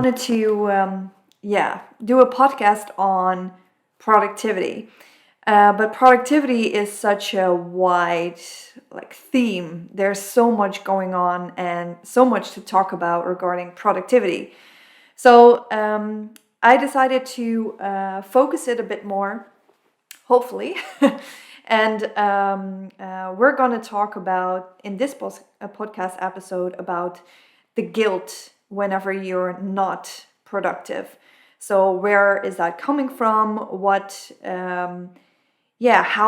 wanted to do a podcast on productivity. But productivity is such a wide theme. There's so much going on and so much to talk about regarding productivity. So I decided to focus it a bit more, hopefully. And we're going to talk about, in this podcast episode, about the guilt whenever you're not productive. So where is that coming from? How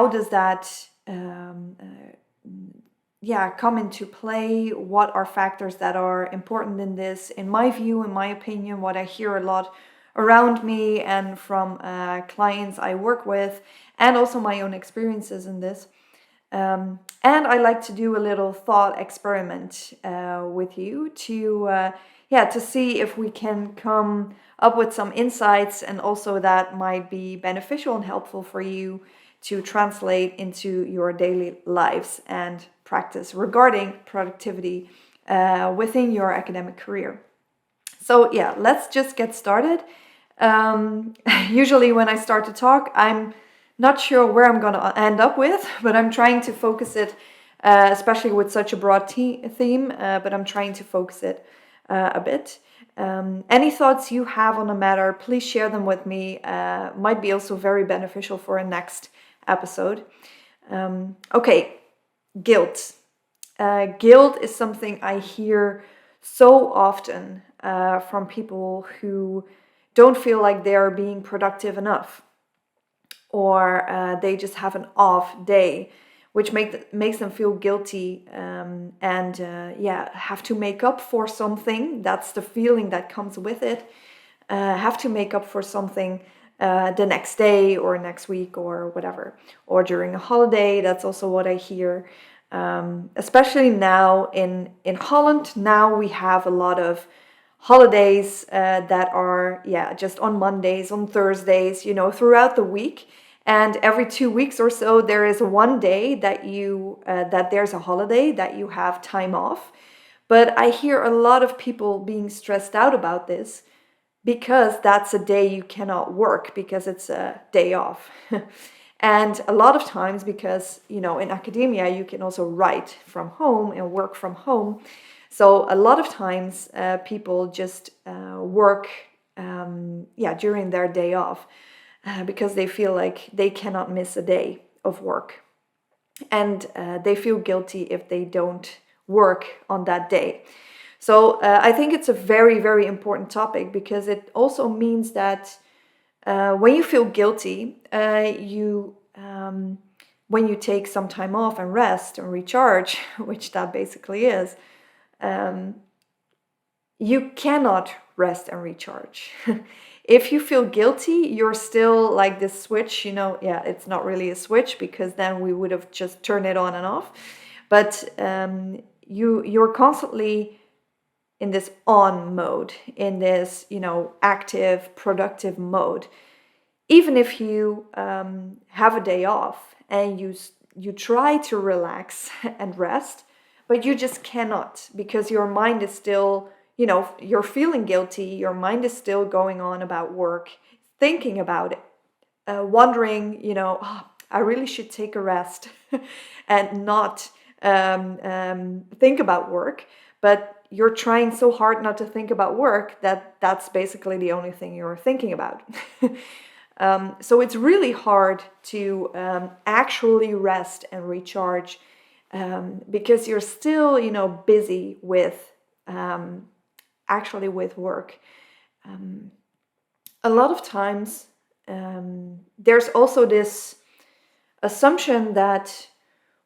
does that come into play? What are factors that are important in this? In my view, in my opinion, what I hear a lot around me and from clients I work with, and also my own experiences in this. And I like to do a little thought experiment with you to see if we can come up with some insights, and also that might be beneficial and helpful for you to translate into your daily lives and practice regarding productivity within your academic career. So let's just get started. Usually when I start to talk, I'm not sure where I'm going to end up with, but I'm trying to focus it, especially with such a broad theme, but I'm trying to focus it a bit. Any thoughts you have on the matter, please share them with me. Might be also very beneficial for a next episode. Okay, guilt. Guilt is something I hear so often from people who don't feel like they're being productive enough, or they just have an off day, which makes them feel guilty and have to make up for something. That's the feeling that comes with it. Have to make up for something the next day or next week or whatever, or during a holiday. That's also what I hear. Especially now in Holland, now we have a lot of holidays that are just on Mondays, on Thursdays, throughout the week. And every 2 weeks or so, there is one day that that there's a holiday, that you have time off. But I hear a lot of people being stressed out about this, because that's a day you cannot work, because it's a day off. And a lot of times, because, in academia, you can also write from home and work from home. So a lot of times people just work during their day off because they feel like they cannot miss a day of work. And they feel guilty if they don't work on that day. So I think it's a very, very important topic, because it also means that when you feel guilty, when you take some time off and rest and recharge, which that basically is, you cannot rest and recharge. If you feel guilty, you're still like this switch, it's not really a switch, because then we would have just turned it on and off. But you're constantly in this on mode, in this, active, productive mode. Even if you have a day off and you try to relax and rest, but you just cannot, because your mind is still, you're feeling guilty. Your mind is still going on about work, thinking about it, wondering, I really should take a rest and not think about work. But you're trying so hard not to think about work that's basically the only thing you're thinking about. So it's really hard to actually rest and recharge, because you're still, busy with actually with work. A lot of times there's also this assumption that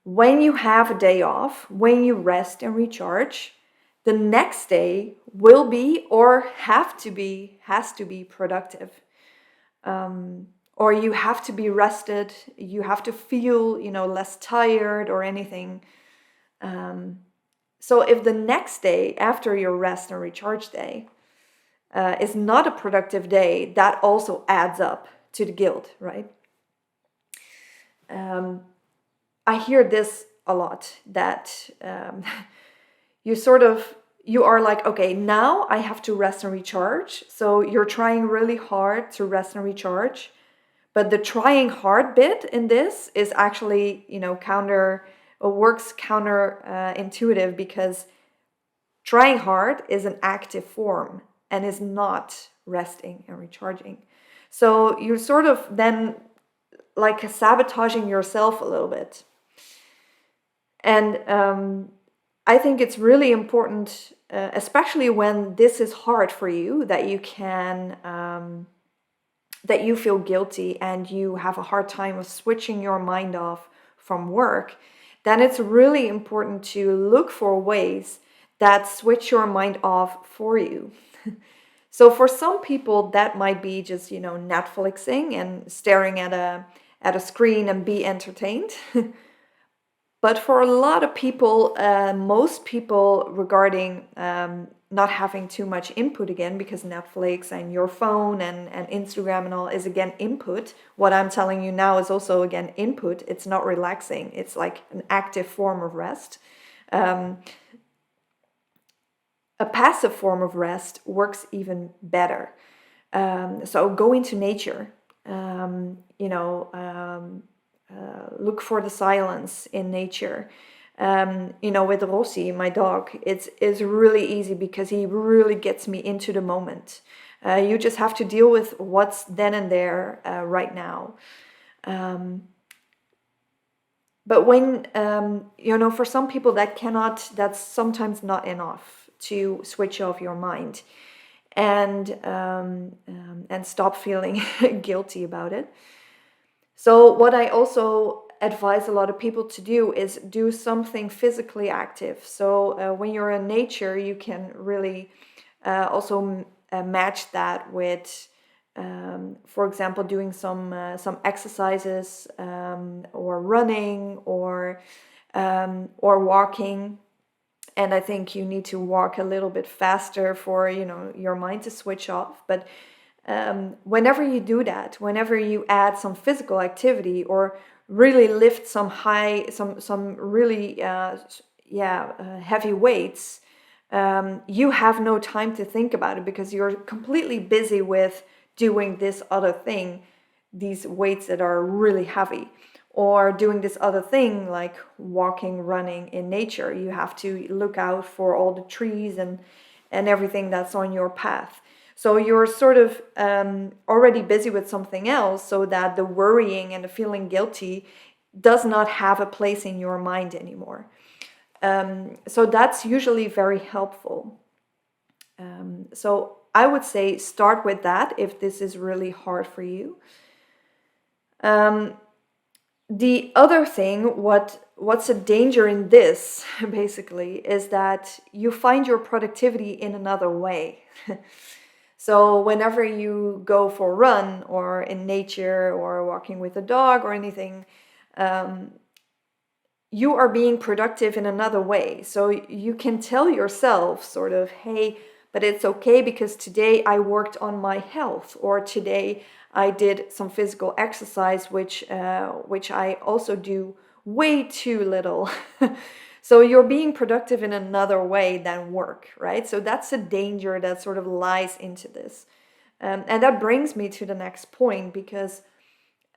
when you have a day off, when you rest and recharge, the next day will be, or has to be productive. Or you have to be rested, you have to feel, less tired or anything. So if the next day after your rest and recharge day is not a productive day, that also adds up to the guilt, right? I hear this a lot, that you sort of, you are like, okay, now I have to rest and recharge. So you're trying really hard to rest and recharge. But the trying hard bit in this is actually, works counter intuitive, because trying hard is an active form and is not resting and recharging. So you're sort of then like sabotaging yourself a little bit. And I think it's really important, especially when this is hard for you, that you feel guilty and you have a hard time of switching your mind off from work. Then it's really important to look for ways that switch your mind off for you. So for some people, that might be just, Netflixing and staring at a screen and be entertained. But for a lot of people, most people, regarding not having too much input again, because Netflix and your phone and Instagram and all is again input. What I'm telling you now is also again input. It's not relaxing. It's like an active form of rest. A passive form of rest works even better. So go into nature. Look for the silence in nature. With Rossi, my dog, it's really easy because he really gets me into the moment. You just have to deal with what's then and there right now. But when, for some people that's sometimes not enough to switch off your mind and stop feeling guilty about it. So what I also advise a lot of people to do is do something physically active. So when you're in nature, you can really also match that with, for example, doing some exercises, or running, or walking. And I think you need to walk a little bit faster for your mind to switch off. But whenever you do that, whenever you add some physical activity or really lift some really heavy weights, you have no time to think about it because you're completely busy with doing this other thing, these weights that are really heavy, or doing this other thing like walking, running in nature. You have to look out for all the trees and everything that's on your path. So you're sort of already busy with something else, so that the worrying and the feeling guilty does not have a place in your mind anymore. So that's usually very helpful. So I would say start with that if this is really hard for you. The other thing, what's a danger in this, basically, is that you find your productivity in another way. So whenever you go for a run or in nature or walking with a dog or anything, you are being productive in another way. So you can tell yourself sort of, hey, but it's okay because today I worked on my health, or today I did some physical exercise, which I also do way too little. So you're being productive in another way than work, right? So that's a danger that sort of lies into this. And that brings me to the next point, because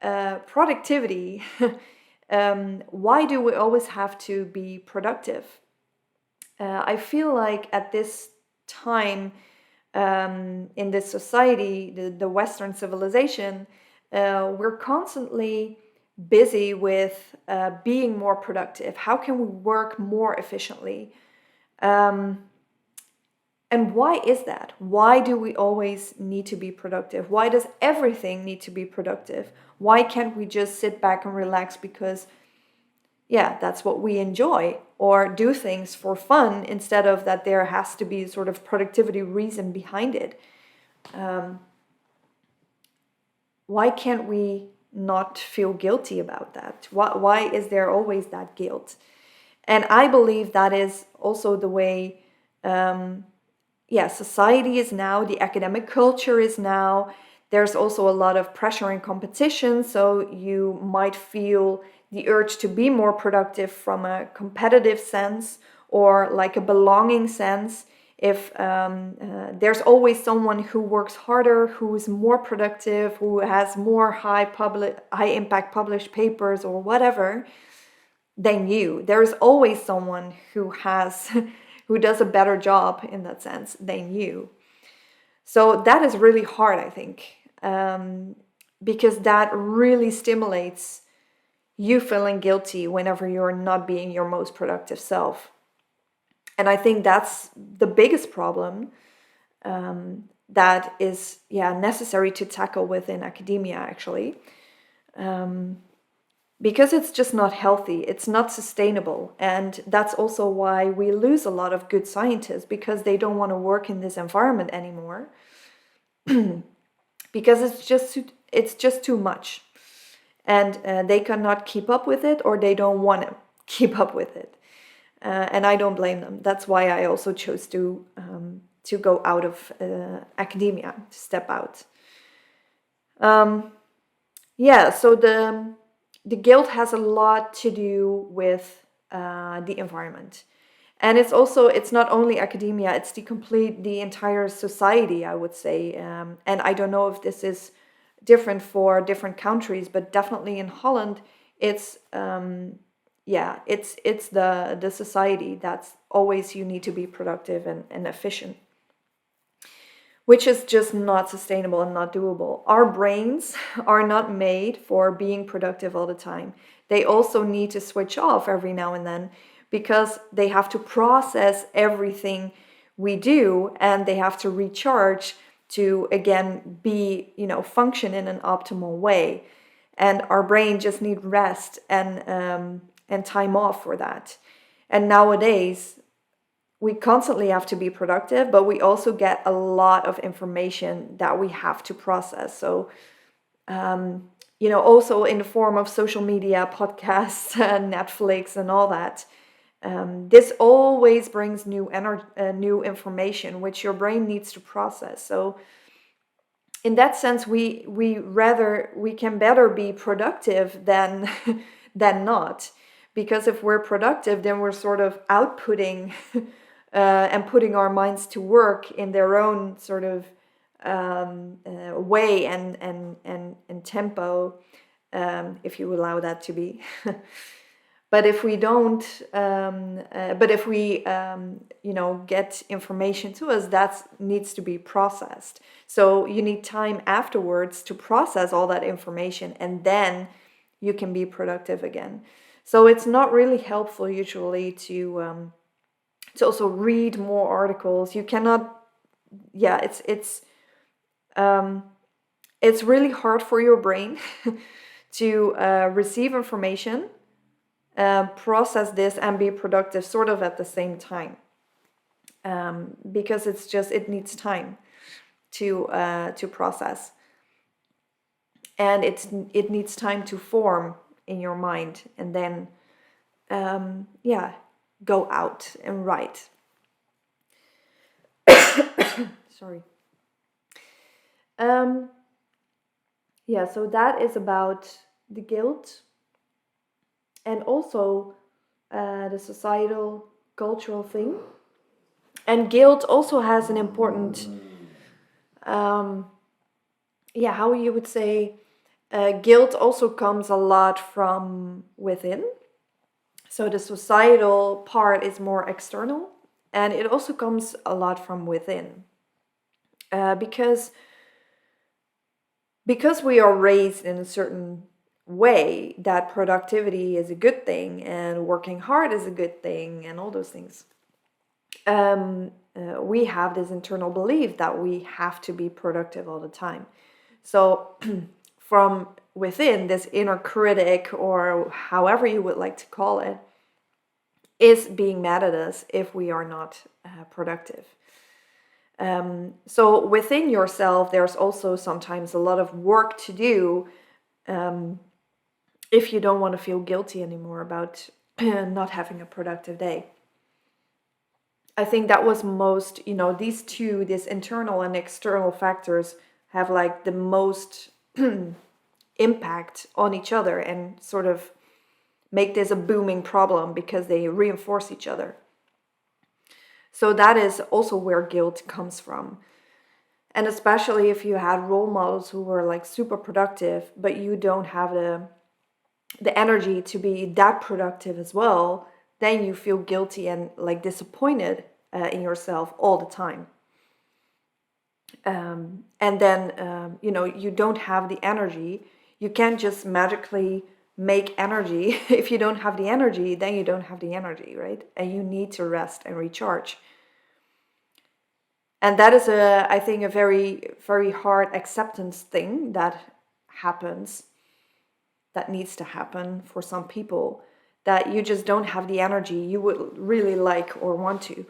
productivity, why do we always have to be productive? I feel like at this time, in this society, the Western civilization, we're constantly busy with being more productive. How can we work more efficiently? And why is that? Why do we always need to be productive? Why does everything need to be productive? Why can't we just sit back and relax because, yeah, that's what we enjoy, or do things for fun instead of that there has to be a sort of productivity reason behind it? Why can't we not feel guilty about that? Why is there always that guilt? And I believe that is also the way, society is now, the academic culture is now. There's also a lot of pressure and competition, so you might feel the urge to be more productive from a competitive sense or like a belonging sense. if there's always someone who works harder, who is more productive, who has more high impact published papers or whatever than you. There's always someone who has who does a better job in that sense than you. So that is really hard, I think, because that really stimulates you feeling guilty whenever you're not being your most productive self. And I think that's the biggest problem that is necessary to tackle within academia, actually. Because it's just not healthy, it's not sustainable. And that's also why we lose a lot of good scientists, because they don't want to work in this environment anymore. Because it's just too much. And they cannot keep up with it, or they don't want to keep up with it. And I don't blame them. That's why I also chose to go out of academia, to step out. So the guilt has a lot to do with the environment. And it's not only academia, it's the entire society, I would say. And I don't know if this is different for different countries, but definitely in Holland, it's the society that's always, you need to be productive and efficient, which is just not sustainable and not doable. Our brains are not made for being productive all the time. They also need to switch off every now and then, because they have to process everything we do, and they have to recharge to again be, function in an optimal way. And our brain just need rest and time off for that. And nowadays, we constantly have to be productive, but we also get a lot of information that we have to process. So, also in the form of social media, podcasts, and Netflix, and all that. This always brings new information, which your brain needs to process. So, in that sense, we can better be productive than than not, because if we're productive, then we're sort of outputting and putting our minds to work in their own sort of way and tempo, if you allow that to be. But if we don't, if we get information to us, that needs to be processed. So you need time afterwards to process all that information, and then you can be productive again. So it's not really helpful usually to also read more articles. You cannot, it's really hard for your brain to receive information, process this, and be productive sort of at the same time, because it needs time to process, and it needs time to form in your mind, and then go out and write. Sorry. So that is about the guilt, and also the societal, cultural thing. And guilt also has an important, how you would say, guilt also comes a lot from within. So the societal part is more external, and it also comes a lot from within. Because we are raised in a certain way that productivity is a good thing and working hard is a good thing and all those things. We have this internal belief that we have to be productive all the time. So from within, this inner critic, or however you would like to call it, is being mad at us if we are not productive. So within yourself, there's also sometimes a lot of work to do if you don't want to feel guilty anymore about not having a productive day. I think that was most, these two, this internal and external factors, have like the most impact on each other and sort of make this a booming problem because they reinforce each other. So that is also where guilt comes from. And especially if you had role models who were like super productive, but you don't have the energy to be that productive as well, then you feel guilty and like disappointed in yourself all the time. And then, you don't have the energy. You can't just magically make energy. If you don't have the energy, then you don't have the energy, right? And you need to rest and recharge. And that is I think, a very, very hard acceptance thing that happens, that needs to happen for some people, that you just don't have the energy you would really like or want to.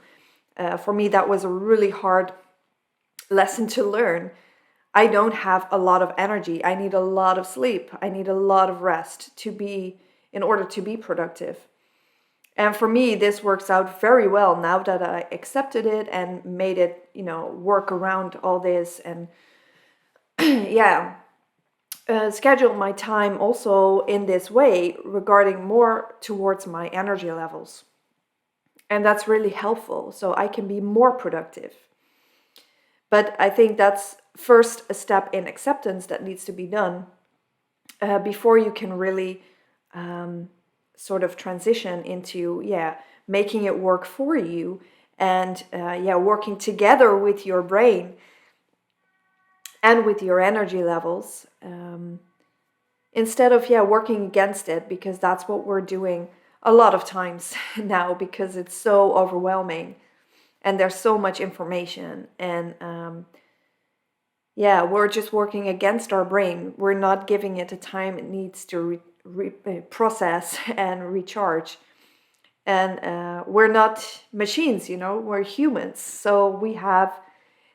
For me, that was a really hard lesson to learn. I don't have a lot of energy. I need a lot of sleep. I need a lot of rest in order to be productive. And for me, this works out very well now that I accepted it and made it, work around all this, and yeah, schedule my time also in this way, regarding more towards my energy levels. And that's really helpful, so I can be more productive. But I think that's first a step in acceptance that needs to be done before you can really sort of transition into, making it work for you, and working together with your brain and with your energy levels, instead of working against it, because that's what we're doing a lot of times now, because it's so overwhelming and there's so much information, and we're just working against our brain. We're not giving it the time it needs to process and recharge. And we're not machines, we're humans. So we have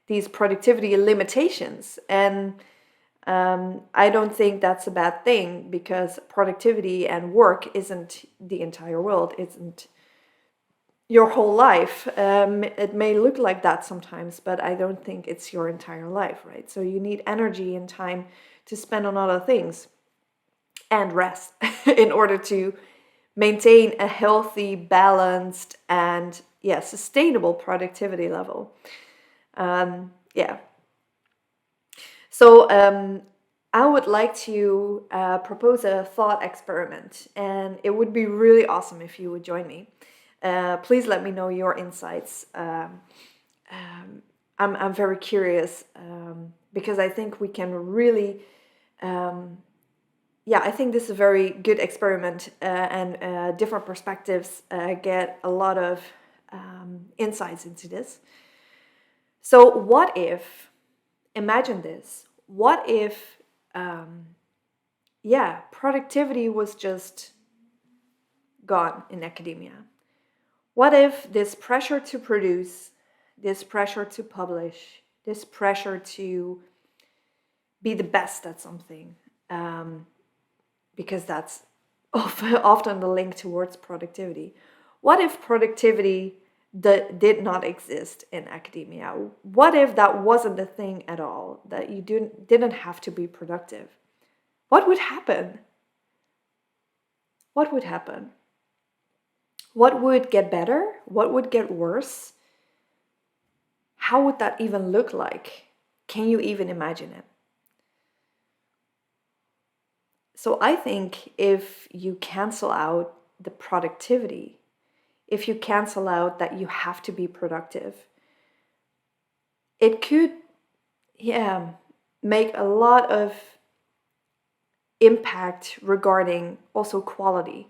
these productivity limitations. And I don't think that's a bad thing, because productivity and work isn't the entire world, isn't your whole life. It may look like that sometimes, but I don't think it's your entire life, right? So you need energy and time to spend on other things and rest in order to maintain a healthy, balanced, and sustainable productivity level. So I would like to propose a thought experiment, and it would be really awesome if you would join me. Please let me know your insights. I'm very curious, because I think we can really, I think this is a very good experiment, and different perspectives get a lot of insights into this. So imagine this, what if, productivity was just gone in academia? What if this pressure to produce, this pressure to publish, this pressure to be the best at something, because that's often the link towards productivity. What if productivity did not exist in academia? What if that wasn't a thing at all, that you didn't have to be productive? What would happen? What would happen? What would get better? What would get worse? How would that even look like? Can you even imagine it? So I think if you cancel out the productivity, if you cancel out that you have to be productive, it could, make a lot of impact regarding also quality.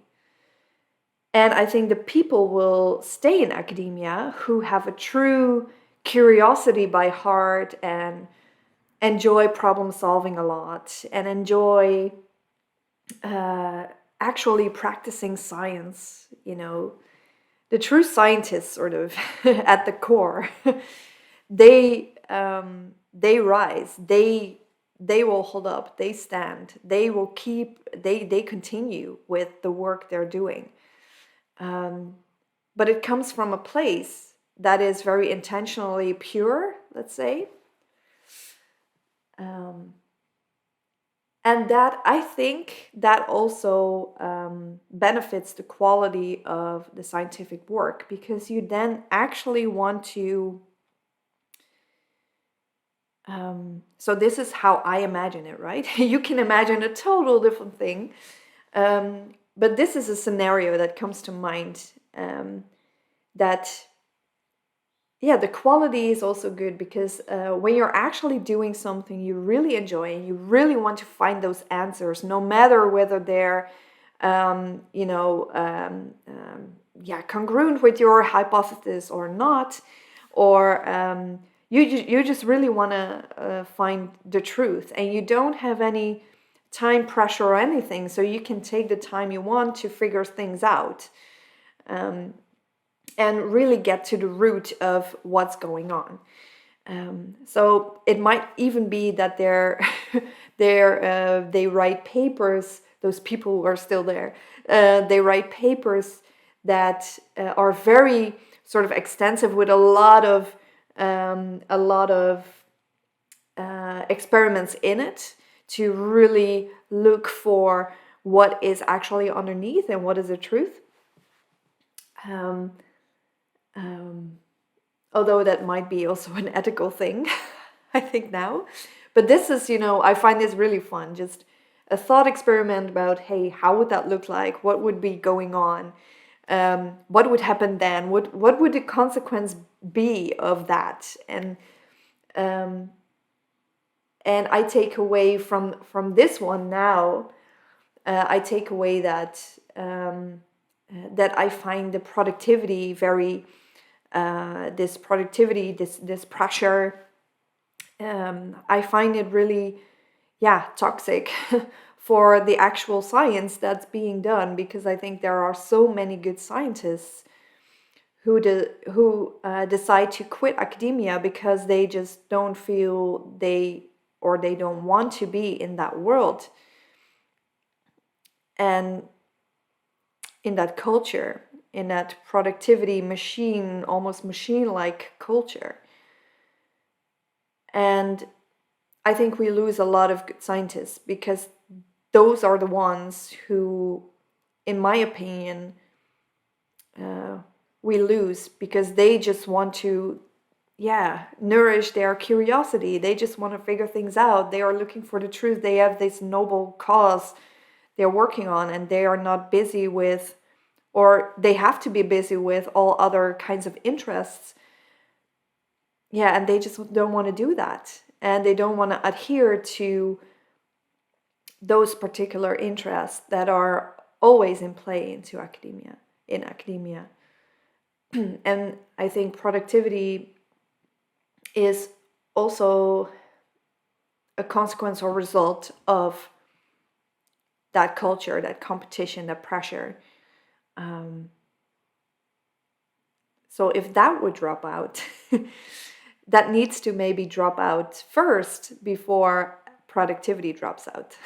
And I think the people will stay in academia who have a true curiosity by heart, and enjoy problem solving a lot, and enjoy actually practicing science, the true scientists, sort of at the core. They rise, they will hold up, they stand, they continue with the work they're doing. But it comes from a place that is very intentionally pure, let's say. And that, I think, that also benefits the quality of the scientific work, because you then actually want to. So this is how I imagine it, right? You can imagine a total different thing, but this is a scenario that comes to mind. That, yeah, the quality is also good, because when you're actually doing something you really enjoy and you really want to find those answers, no matter whether they're yeah, congruent with your hypothesis or not, or you just really want to find the truth, and you don't have any time pressure or anything, so you can take the time you want to figure things out, and really get to the root of what's going on. So it might even be that they write papers. Those people who are still there, they write papers that are very sort of extensive, with a lot of experiments in it, to really look for what is actually underneath and what is the truth. Um, Although that might be also an ethical thing, I think now. But this is, I find this really fun. Just a thought experiment about, hey, how would that look like? What would be going on? What would happen then? What would the consequence be of that? Um, and I take away from this one now. I take away that that I find the productivity very this productivity, this pressure. I find it really, yeah, toxic for the actual science that's being done, because I think there are so many good scientists who decide to quit academia because they just don't feel they don't want to be in that world and in that culture, in that productivity machine, almost machine-like culture. And I think we lose a lot of good scientists, because those are the ones who, in my opinion, we lose, because they just want to, yeah, nourish their curiosity. They just want to figure things out. They are looking for the truth. They have this noble cause they're working on, and they are not busy with, or they have to be busy with, all other kinds of interests. Yeah, and they just don't want to do that. And they don't want to adhere to those particular interests that are always in play in academia. And I think productivity is also a consequence or result of that culture, that competition, that pressure. So if that would drop out, that needs to maybe drop out first before productivity drops out.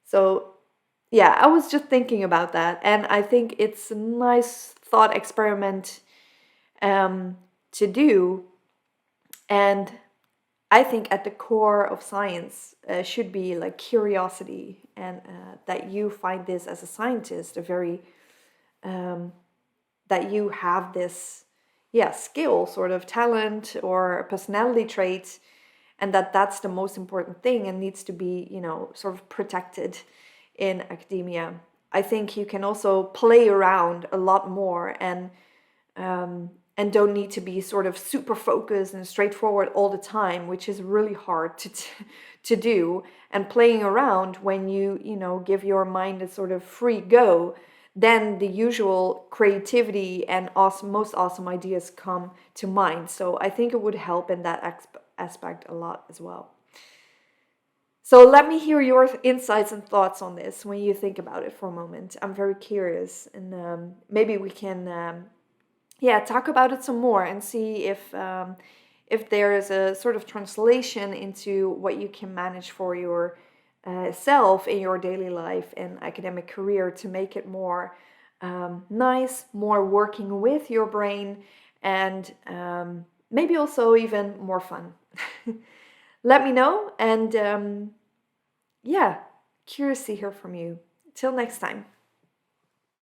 So yeah, I was just thinking about that, and I think it's a nice thought experiment to do. And I think at the core of science should be like curiosity, and that you find this as a scientist a very that you have this, yeah, skill, sort of talent or personality trait, and that's the most important thing and needs to be, sort of protected in academia. I think you can also play around a lot more, and don't need to be sort of super focused and straightforward all the time, which is really hard to do. And playing around, when you give your mind a sort of free go, then the usual creativity and most awesome ideas come to mind. So I think it would help in that aspect a lot as well. So let me hear your insights and thoughts on this when you think about it for a moment. I'm very curious, and maybe we can talk about it some more and see if there is a sort of translation into what you can manage for your self in your daily life and academic career, to make it more nice, more working with your brain, and maybe also even more fun. Let me know, and yeah, curious to hear from you. Till next time.